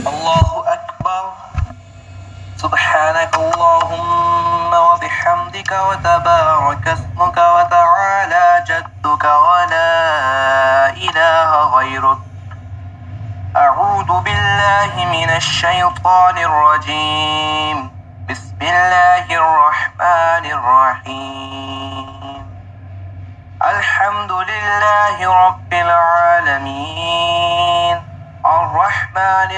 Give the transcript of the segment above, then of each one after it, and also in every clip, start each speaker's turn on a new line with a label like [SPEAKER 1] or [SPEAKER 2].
[SPEAKER 1] الله أكبر. سبحانك اللهم وبحمدك وتبارك اسمك وتعالى جدك ولا إله غيرك. أعوذ بالله من الشيطان الرجيم. بسم الله الرحمن الرحيم. الحمد لله رب العالمين الرحمن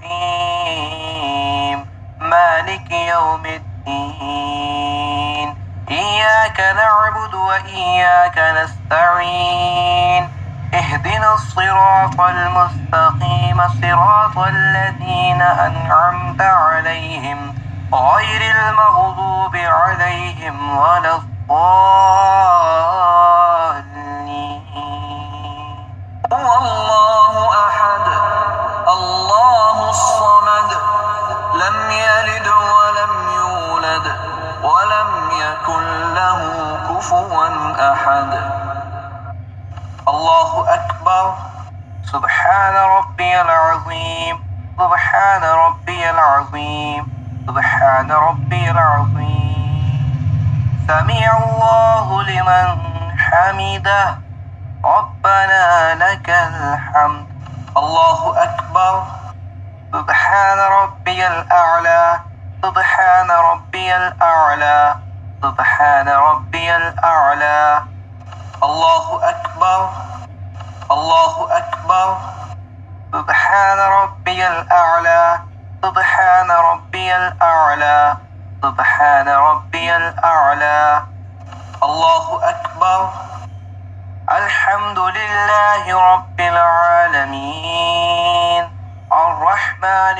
[SPEAKER 1] الرحيم مالك يوم الدين. إياك نعبد وإياك نستعين. اهدنا الصراط المستقيم صراط الذين أنعمت عليهم غير المغضوب عليهم ولا الضالين. هو الله أحد الله الصمد لم يلد ولم يولد ولم يكن له كفوا أحد. الله أكبر. سبحان ربي العظيم. سبحان ربي العظيم. سبحان ربي العظيم. سمع الله لمن حمده. ربنا لك الحمد. الله أكبر. سبحان ربي الأعلى. سبحان ربي الأعلى. سبحان ربي الأعلى. الله أكبر. الله أكبر. سبحان ربي الأعلى. سبحان ربي الأعلى. سبحان ربي الأعلى. الله أكبر. الحمد لله رب العالمين الرحمن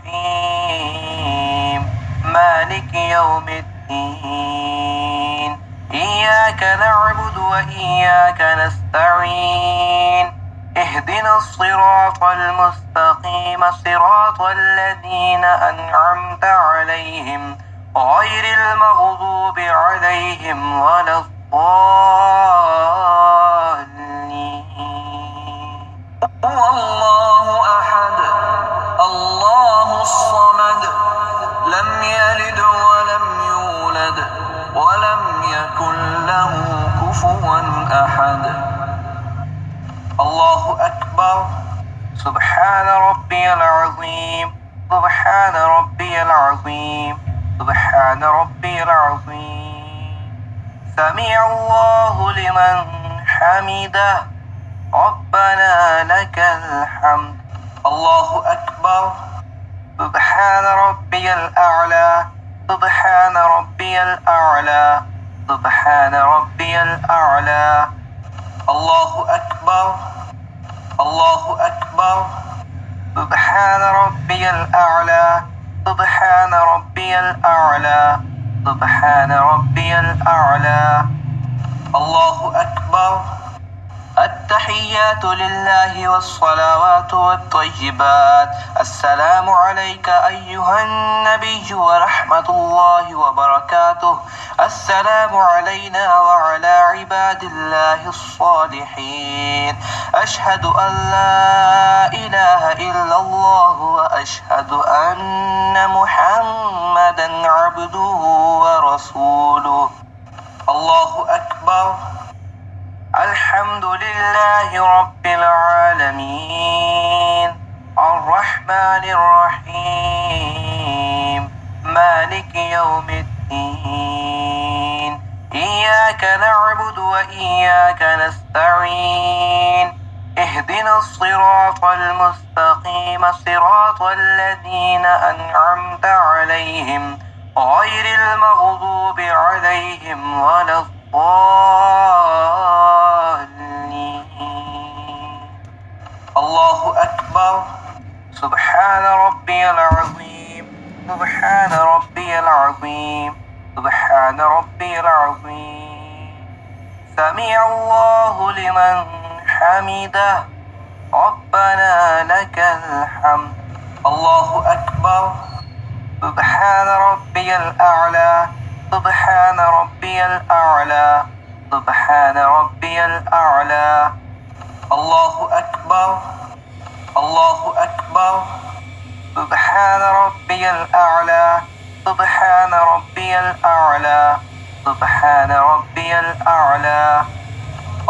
[SPEAKER 1] الرحيم مالك يوم الدين. إياك نعبد وإياك نستعين. اهدنا الصراط المستقيم صراط الذين أنعمت عليهم غير المغضوب عليهم ولا الضالين. هو الله أحد الله الصمد لم يلد ولم يولد ولم يكن له كفوا أحد. الله أكبر. سبحان ربي العظيم. سبحان ربي العظيم. سبحان ربي العظيم. سمع الله لمن حمده. ربنا لك الحمد. الله أكبر. سبحان ربي الأعلى. سبحان ربي الأعلى. سبحان ربي الأعلى. الله أكبر. الله أكبر. سبحان ربي الأعلى. سبحان ربي الأعلى. سبحان ربي الأعلى. الله أكبر. التحيات لله والصلوات والطيبات. السلام عليك أيها النبي ورحمة الله وبركاته. السلام علينا وعلى عباد الله الصالحين. أشهد أن لا إله إلا الله وأشهد أن محمدا عبده ورسوله. الله أكبر. الحمد لله رب العالمين الرحمن الرحيم مالك يوم الدين. إياك نعبد وإياك نستعين. اهدنا الصراط المستقيم صراط الذين أنعمت عليهم غير المغضوب عليهم ولا الضالين. الله أكبر. سبحان ربي العظيم. سبحان ربي العظيم. سبحان ربي العظيم. سمع الله لمن حمده. ربنا لك الحمد. الله أكبر. سبحان ربي الأعلى. سبحان ربي الأعلى. سبحان ربي الأعلى. الله أكبر. الله أكبر. ربي الأعلى سبحان ربي الأعلى.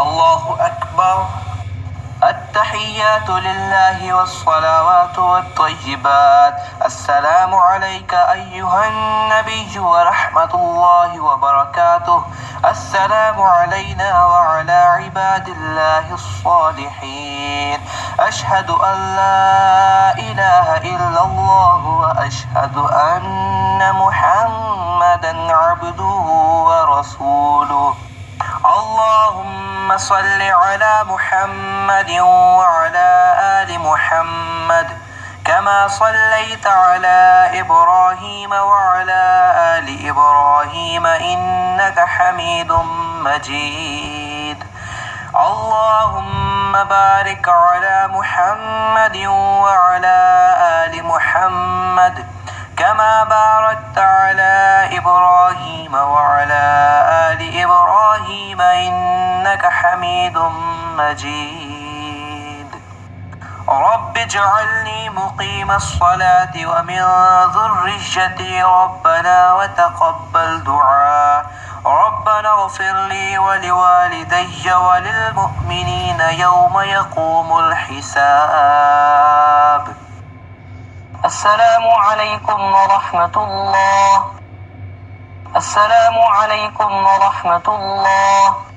[SPEAKER 1] الله أكبر. التحيات لله والصلوات والطيبات. السلام عليك أيها النبي ورحمة الله وبركاته. السلام علينا وعلى عباد الله الصالحين. أشهد أن لا إله إلا الله وأشهد أن محمدا عبده ورسوله. اللهم صل على محمد وعلى آل محمد كما صليت على إبراهيم وعلى آل إبراهيم إنك حميد مجيد. اللهم بارك على محمد وعلى آل محمد كما باركت على إبراهيم وعلى آل إبراهيم إنك حميد مجيد. رب اجعلني مقيم الصلاة ومن ذريتي ربنا وتقبل دعاء. ربنا اغفر لي ولوالدي وللمؤمنين يوم يقوم الحساب. السلام عليكم ورحمة الله. السلام عليكم ورحمة الله.